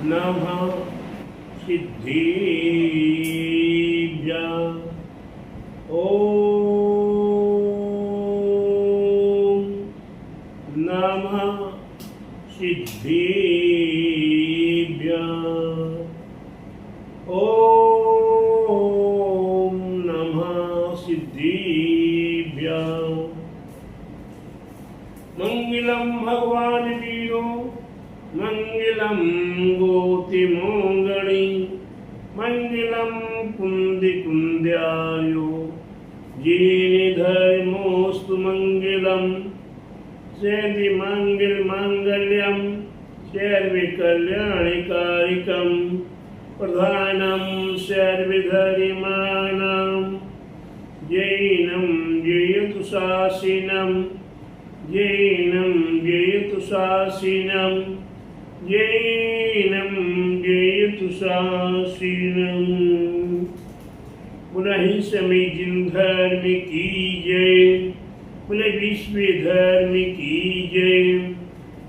नमः सिद्धिभ्यां ॐ नमः सिद्धिभ्यां ॐ नमः सिद्धिभ्यां मंगलम भगवान वीरो मंगलम गोतिमोंगणी मंगलम कुंदी कुंद्यायो जीनि धर्मोस्तु मंगलम सेदि मंगल मंगल्यम सर्वे कल्याणिकारिकम प्रधानम सर्वधर्माणां जैनं जयतु शासिनं जैनं जयतु शासिनं जैनं जयतु शासिनं। पुनः समीचीन धर्म की जय, पुनः विश्व धर्म की जय,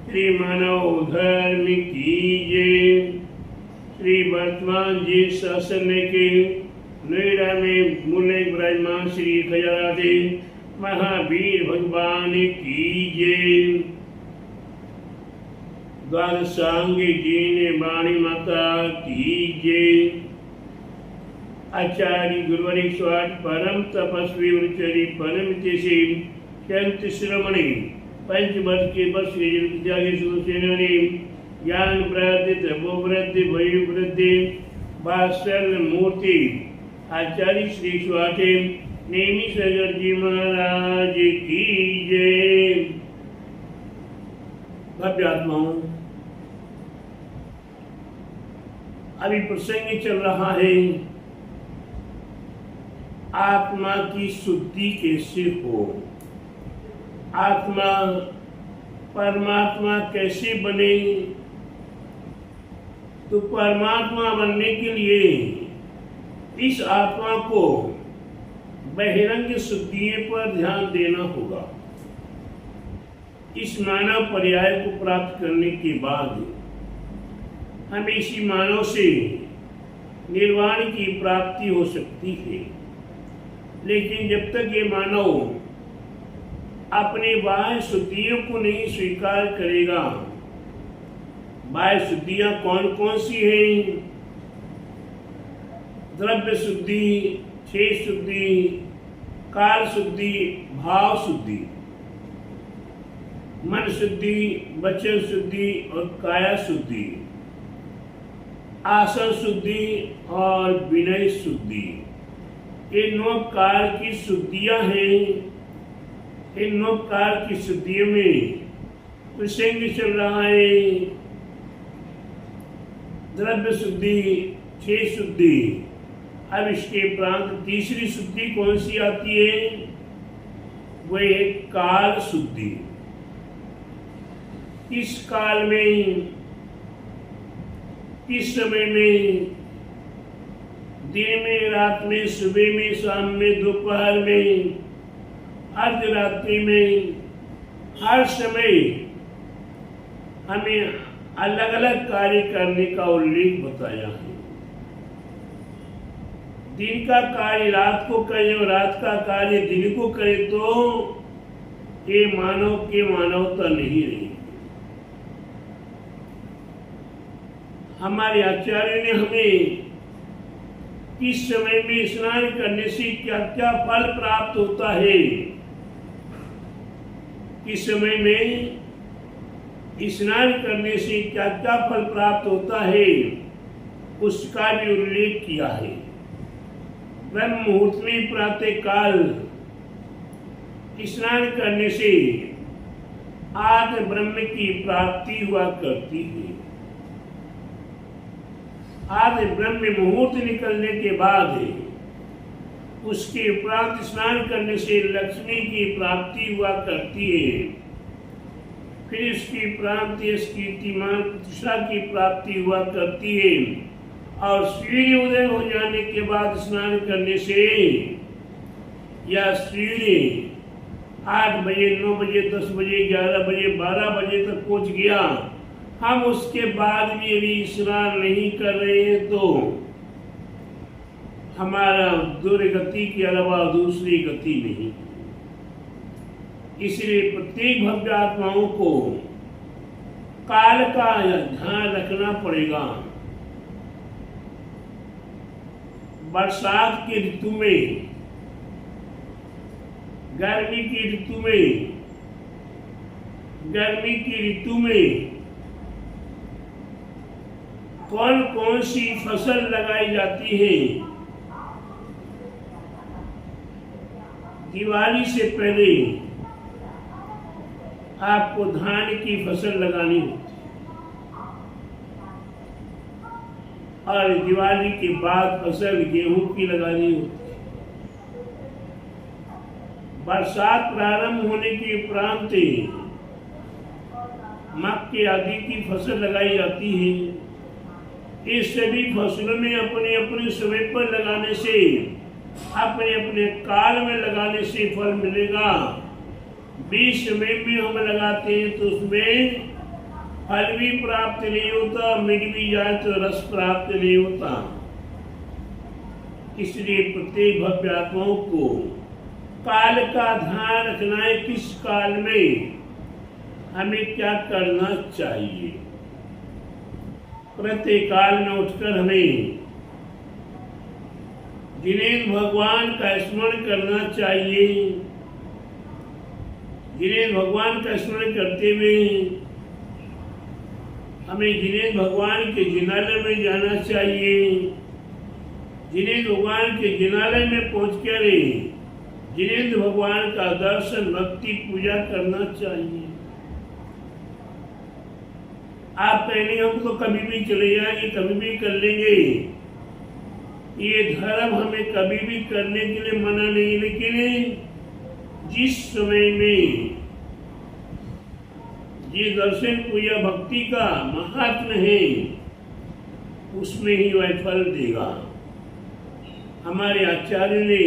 श्री मानव धर्म की जय। श्री वर्तमान जी शासन के नोएडा में मूल्य विराजमान श्री खजाराधे महावीर भगवान की जय। द्वादशांगी जी ने वाणी माता की जय। आचार्य गुरुवरी स्वाट परम तपस्वी उच्चरी परम तेसी संत श्रमणी पंचवर्ष के वर्ष विद्यागी सुसेनानी ज्ञान वृद्धि तपो वृद्धि वयु वृद्धि वात्सल्य मूर्ति आचार्य श्री स्वाटे नेमी सगर जी महाराज की जय। भव्य आत्माओं, अभी प्रसंग चल रहा है आत्मा की शुद्धि कैसे हो, आत्मा परमात्मा कैसे बने। तो परमात्मा बनने के लिए इस आत्मा को बहिरंग शुद्धि पर ध्यान देना होगा। इस मानव पर्याय को प्राप्त करने के बाद हमें इसी मानव से निर्वाण की प्राप्ति हो सकती है। लेकिन जब तक ये मानव अपने बाह्य शुद्धियों को नहीं स्वीकार करेगा, बाह्य शुद्धियां कौन कौन सी हैं? द्रव्य शुद्धि, शेष शुद्धि, काल शुद्धि, भाव शुद्धि, मन शुद्धि, वचन शुद्धि और काया शुद्धि, आसन शुद्धि और विनय शुद्धि। ये 9 प्रकार की शुद्धियां हैं। इन 9 प्रकार की शुद्धियों में प्रसंग चल रहा है द्रव्य शुद्धि, शेष शुद्धि। अब इसके प्रांत तीसरी शुद्धि कौन सी आती है? वो है काल शुद्धि। इस काल में, इस समय में, दिन में, रात में, सुबह में, शाम में, दोपहर में, अर्धरात्रि में, हर समय हमें अलग अलग कार्य करने का उल्लेख बताया है। दिन का कार्य रात को करे और रात का कार्य दिन को करे तो ये मानव के मानवता नहीं रही। हमारे आचार्य ने हमें किस समय में स्नान करने से क्या क्या फल प्राप्त होता है, किस समय में स्नान करने से क्या क्या फल प्राप्त होता है, उसका भी उल्लेख किया है। ब्रह्म मुहूर्त में प्रातः काल स्नान करने से आत्म ब्रह्म की प्राप्ति हुआ करती है। आत्म ब्रह्म मुहूर्त निकलने के बाद उसके उपरांत स्नान करने से लक्ष्मी की प्राप्ति हुआ करती है। फिर इसकी प्राप्ति कीर्तिमान प्रतिष्ठा की प्राप्ति हुआ करती है। और सूर्य उदय हो जाने के बाद स्नान करने से या सूर्य 8 बजे, 9 बजे, 10 बजे, 11 बजे, 12 बजे तक पहुंच गया, हम उसके बाद भी यदि स्नान नहीं कर रहे हैं तो हमारा दुर्गति के अलावा दूसरी गति नहीं। इसलिए प्रत्येक भव्य आत्माओं को काल का ध्यान रखना पड़ेगा। बरसात के ऋतु में, गर्मी की ऋतु में, गर्मी की ऋतु में कौन कौन सी फसल लगाई जाती है? दिवाली से पहले आपको धान की फसल लगानी होती है और दिवाली के बाद फसल गेहूं की लगानी होती है। बरसात प्रारंभ होने के उपरांत मक्के आदि की फसल लगाई जाती है। इस सभी फसलों में अपने अपने समय पर लगाने से, अपने अपने काल में लगाने से फल मिलेगा। बीच समय में हम लगाते हैं तो उसमें फल भी प्राप्त नहीं होता, मिट भी जाए तो रस प्राप्त नहीं होता। इसलिए प्रत्येक भव्य आत्माओं को काल का ध्यान रखना है। किस काल में हमें क्या करना चाहिए। प्रत्येक काल में उठकर हमें जिनेन्द्र भगवान का स्मरण करना चाहिए। जिनेन्द्र भगवान का स्मरण करते हुए हमें जिनेन्द्र भगवान के जिनालय में जाना चाहिए। जिनेन्द्र भगवान के जिनालय में पहुंचकर जिनेन्द्र भगवान का दर्शन, भक्ति, पूजा करना चाहिए। आप कहेंगे हम तो कभी भी चले जाएंगे, कभी भी कर लेंगे। ये धर्म हमें कभी भी करने के लिए मना नहीं, लेकिन जिस समय में ये दर्शन, पूजा, भक्ति का महात्म है उसमें ही वह फल देगा। हमारे आचार्य ने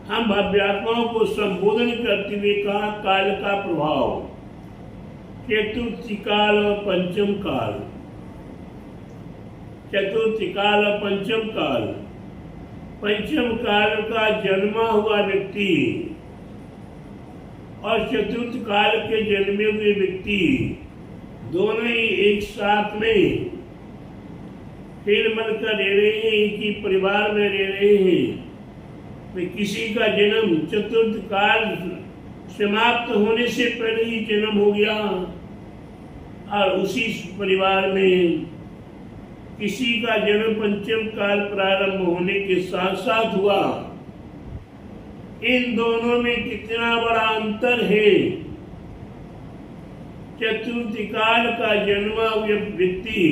हम भव्यात्माओं को संबोधन करते हुए कहा काल का प्रभाव, चतुर्थी काल और पंचम काल। चतुर्थी काल और पंचम काल। पंचम काल का जन्मा हुआ व्यक्ति और चतुर्थ काल के जन्मे हुए व्यक्ति दोनों ही एक साथ में हिल मिल कर रह रहे हैं, एक ही परिवार में रह रहे हैं। किसी का जन्म चतुर्थ काल समाप्त होने से पहले ही जन्म हो गया और उसी परिवार में किसी का जन्म पंचम काल प्रारंभ होने के साथ साथ हुआ। इन दोनों में कितना बड़ा अंतर है। चतुर्थी काल का जन्मा हुआ व्यक्ति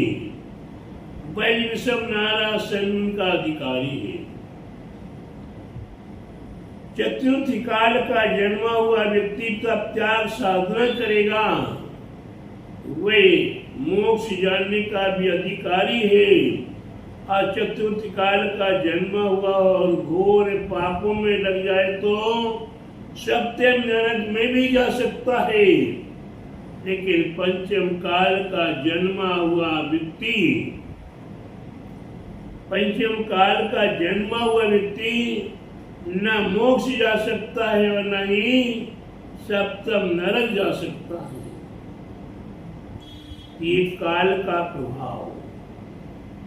वैश्व नारायण का अधिकारी है। चतुर्थी काल का जन्मा हुआ व्यक्ति तब त्याग साधना करेगा, वे मोक्ष जानने का भी अधिकारी है। और चतुर्थी काल का जन्म हुआ और घोर पापों में लग जाए तो सत्यम नरक में भी जा सकता है। लेकिन पंचम काल का जन्मा हुआ व्यक्ति, पंचम काल का जन्मा हुआ व्यक्ति न मोक्ष जा सकता है और न ही सप्तम नरक जा सकता है। ये काल का प्रभाव।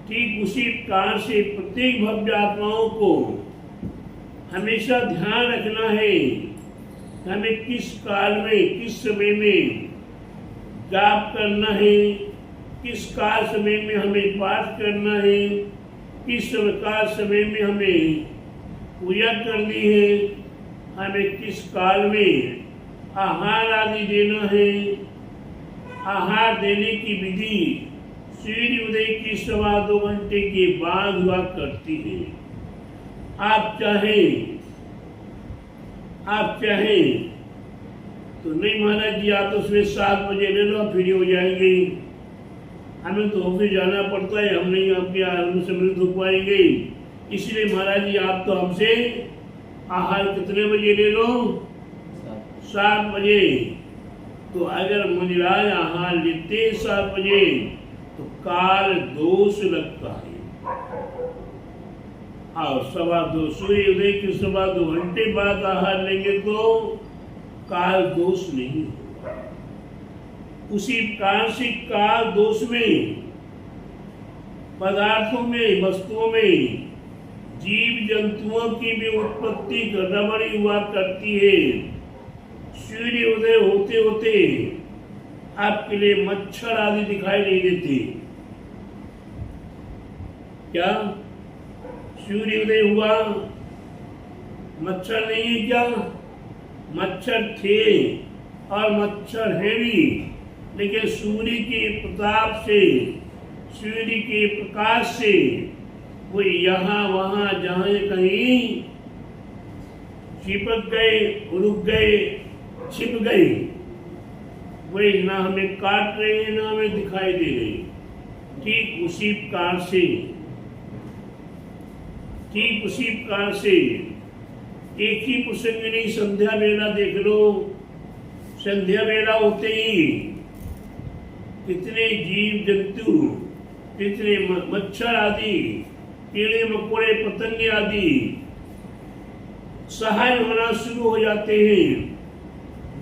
ठीक उसी प्रकार से प्रत्येक भव्य आत्माओं को हमेशा ध्यान रखना है हमें किस काल में, किस समय में जाप करना है, किस काल समय में हमें पाठ करना है, किस काल समय में हमें पूजा करनी है, हमें किस काल में आहार आदि देना है। आहार देने की विधि सूर्य उदय की 2.25 घंटे के बाद हुआ करती है। आप चाहें तो नहीं महाराज जी आप तो सुबह 7 बजे ले लो, फ्री हो जाएंगे। हमें तो ऑफिस जाना पड़ता है, हम नहीं आपके सम्मिलित हो पाएंगे। इसलिए महाराज जी आप तो हमसे आहार कितने बजे ले लो? 7 बजे। तो अगर मुनिराज आहार लेते 7 बजे तो काल दोष लगता है, और 2:15 सूर्य उदय के 2:15 घंटे बाद आहार लेंगे तो काल दोष नहीं होगा। उसी प्रकार से काल दोष में पदार्थों में, वस्तुओं में जीव जंतुओं की भी उत्पत्ति गड़बड़ी हुआ करती है। सूर्य उदय होते होते आपके लिए मच्छर आदि दिखाई नहीं देते। क्या सूर्य उदय हुआ, मच्छर नहीं है क्या? मच्छर थे और मच्छर है भी, लेकिन सूर्य के प्रताप से, सूर्य के प्रकाश से वो यहाँ वहाँ जहाँ कहीं चिपक गए, रुक गए, छिप गए। वही ना हमें काट रहे हैं ना हमें दिखाई दे रहे। ठीक उसी प्रकार से, ठीक उसी प्रकार से एक ही प्रसंगिनी संध्या वेला देख लो। संध्या वेला होते ही कितने जीव जंतु, कितने मच्छर आदि, कीड़े मकोड़े, पतंगे आदि सहाय होना शुरू हो जाते हैं।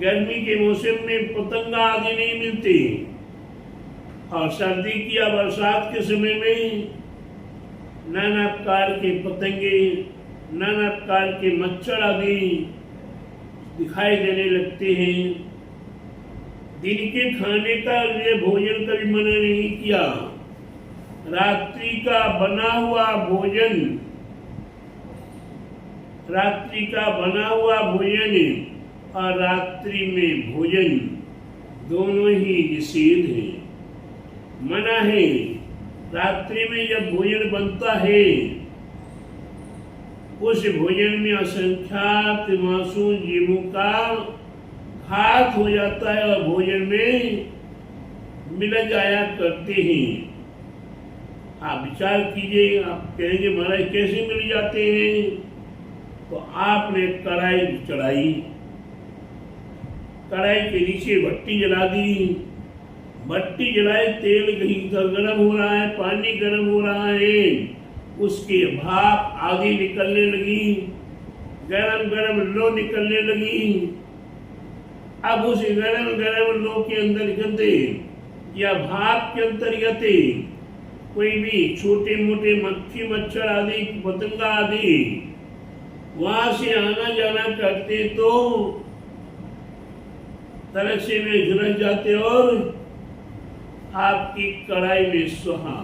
गर्मी के मौसम में पतंगा आदि नहीं मिलते, और सर्दी की या बरसात के समय में नाना प्रकार के पतंगे, नाना प्रकार के मच्छर आदि दिखाई देने लगते हैं। दिन के खाने का लिए भोजन कभी मना नहीं किया। रात्रि का बना हुआ भोजन, रात्रि का बना हुआ भोजन और रात्रि में भोजन दोनों ही निषेध है, मना है। रात्रि में जब भोजन बनता है उस भोजन में असंख्यात मासूम जीवों का घात हो जाता है और भोजन में मिल जाया करते हैं। आप विचार कीजिए, आप कहेंगे महाराज कैसे मिल जाते हैं? तो आपने कढ़ाई चढ़ाई, कढ़ाई के नीचे भट्टी जला दी, भट्टी जलाए, तेल गर्म हो रहा है, पानी गर्म हो रहा है, उसके भाप आगे निकलने लगी, गरम गरम लो निकलने लगी। अब उस गरम गरम लो के अंतर्गत या भाप के अंतर्गत कोई भी छोटे मोटे मक्खी मच्छर आदि, पतंगा आदि वहां से आना जाना करते तो तरक्से में झुलस जाते और आपकी कढ़ाई में सुहा,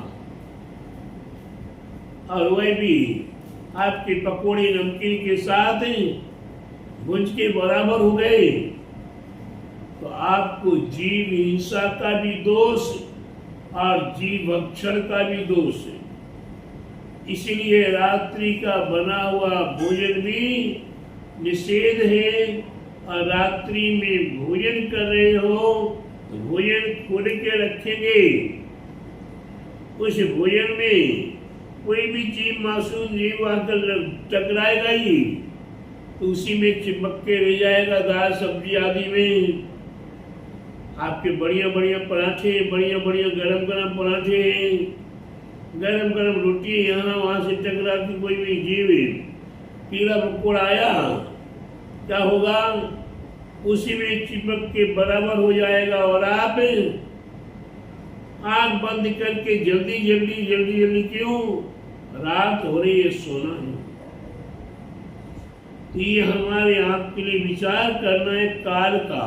और वह भी आपके पकोड़े नमकीन के साथ भुंज के बराबर हो गए। तो आपको जीव हिंसा का भी दोष और जीव भक्षण का भी दोष है। इसलिए रात्रि का बना हुआ भोजन भी निषेध है, और रात्रि में भोजन कर रहे हो तो भोजन खोल के रखेंगे। उस भोजन में कोई भी जीव, मासूम जीव आकर टकराएगा ही तो उसी में चिपक के रह जाएगा। दाल सब्जी आदि में आपके बढ़िया बढ़िया पराठे, बढ़िया बढ़िया गरम गरम पराठे, गरम गरम रोटी, यहाँ वहाँ से टकरा के कोई भी जीव कीड़ा मकोड़ा आया, क्या होगा? उसी में चिपक के बराबर हो जाएगा। और आप आंख बंद करके जल्दी जल्दी जल्दी जल्दी, क्यों? रात हो रही है, सोना है। ये हमारे आपके लिए विचार करना है काल का।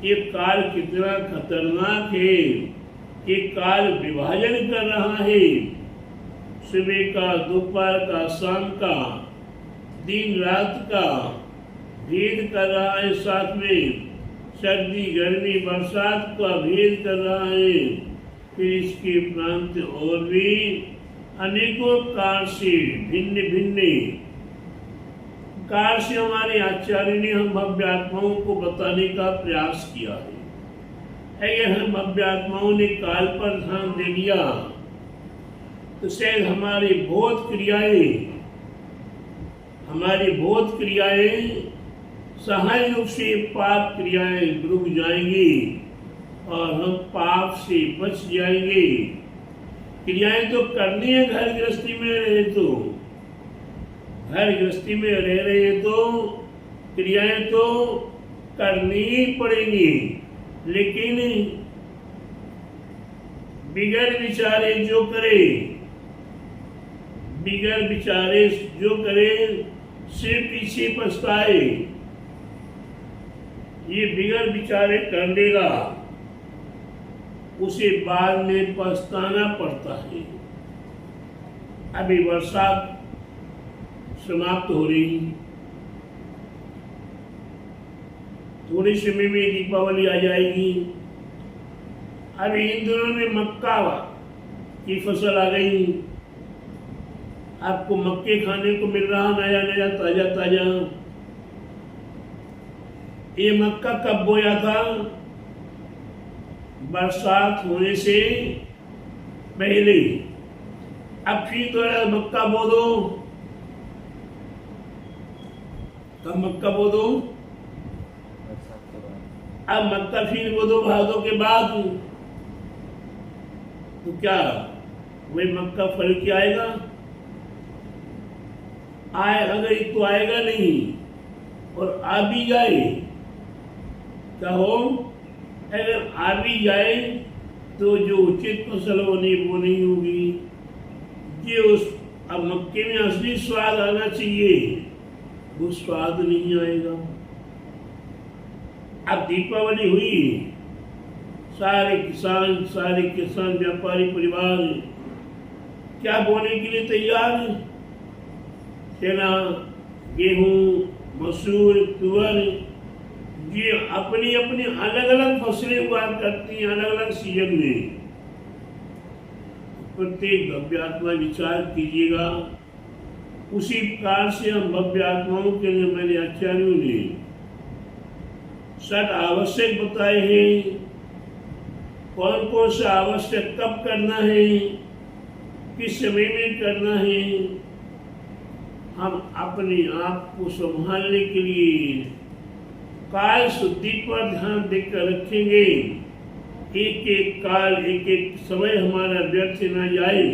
ये काल कितना खतरनाक है। ये काल विभाजन कर रहा है, सुबह का, दोपहर का, शाम का, दिन रात का भेद कर रहा है। साथ में सर्दी गर्मी बरसात का भेद कर रहा है। फिर इसके प्रांत और भी अनेकों कार से, भिन्न भिन्न कार से हमारे आचार्य ने हम भव्य आत्माओं को बताने का प्रयास किया है। अगर हम भव्य आत्माओं ने काल पर ध्यान दे दिया तो शायद हमारी बहुत क्रियाएं हमारी बहुत क्रियाएं सहज रूप से पाप क्रियाएं रुक जाएंगी और हम पाप से बच जाएंगे। क्रियाएं तो करनी है, घर गृहस्थी में रहे तो, घर गृहस्थी में रह रहे तो क्रियाएं तो करनी ही पड़ेंगी, लेकिन बिगड़ विचारे जो करे, बिगड़ विचारे जो करे से पीछे पछताए। ये बिगड़ विचारे कर लेगा, उसे बाद में पछताना पड़ता है। अभी बरसात समाप्त हो रही, थोड़े समय में दीपावली आ जाएगी। अभी इन दिनों में मक्का की फसल आ गई, आपको मक्के खाने को मिल रहा, नया नया ताजा ताजा। ये मक्का कब बोया था? बरसात होने से पहले। अब फिर थोड़ा मक्का बो दो, कब मक्का बो दो? अब मक्का फिर बो दो भादों के बाद, तो क्या वही मक्का फल के आएगा? अगर तो आएगा नहीं, और आ भी जाए क्या हो? अगर आ भी जाए तो जो उचित फसल होनी वो नहीं होगी। ये उस अब मक्के में असली स्वाद आना चाहिए, वो स्वाद नहीं आएगा। अब दीपावली हुई, सारे किसान व्यापारी परिवार क्या बोने के लिए तैयार है? चना, गेहूं, मसूर, तुअर, ये अपनी अपनी अलग अलग फसलें उगा करती हैं अलग अलग सीजन में। प्रत्येक भव्य आत्मा विचार कीजिएगा। उसी प्रकार से हम भव्य आत्माओं के लिए मेरे आचार्यों ने षट आवश्यक बताए हैं। कौन कौन सा आवश्यक कब करना है, किस समय में करना है। हम अपने आप को संभालने के लिए काल शुद्धि पर ध्यान देकर रखेंगे। एक एक काल, एक एक समय हमारा व्यर्थ न जाए,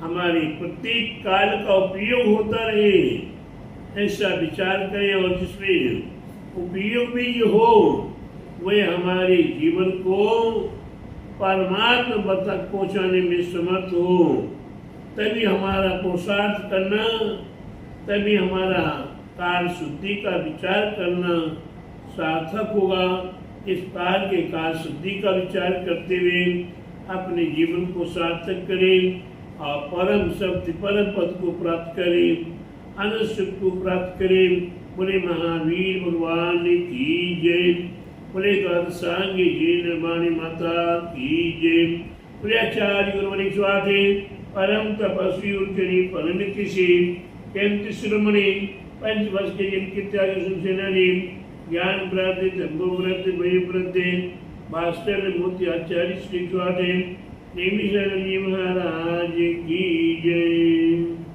हमारे प्रत्येक काल का उपयोग होता रहे, ऐसा विचार करें। और जिसमें उपयोग भी हो वह हमारे जीवन को परमात्मा तक पहुंचाने में समर्थ हो, तभी हमारा पुरुषार्थ करना, तभी हमारा काल शुद्धि का विचार करना सार्थक होगा। इस काल के काल शुद्धि का विचार करते हुए अपने जीवन को सार्थक करें और परम शक्ति परम पद को प्राप्त करें, अनंत सुख को प्राप्त करें। बोले महावीर भगवान की जय, बोले द्वादशांगी जी निर्वाणी माता की जय, बोले आचार्य गुरुवरी स्वाटे परम तपस्वी उच्चरी परमिति से केंद्र श्रमणी पंचवर्ष के जिनकी त्याग सुनसेनानी ज्ञान प्राप्ति तत्व प्राप्ति वही प्राप्ति वास्तव में मूर्ति आचार्य श्री स्वाटे नेमी महाराज की जय।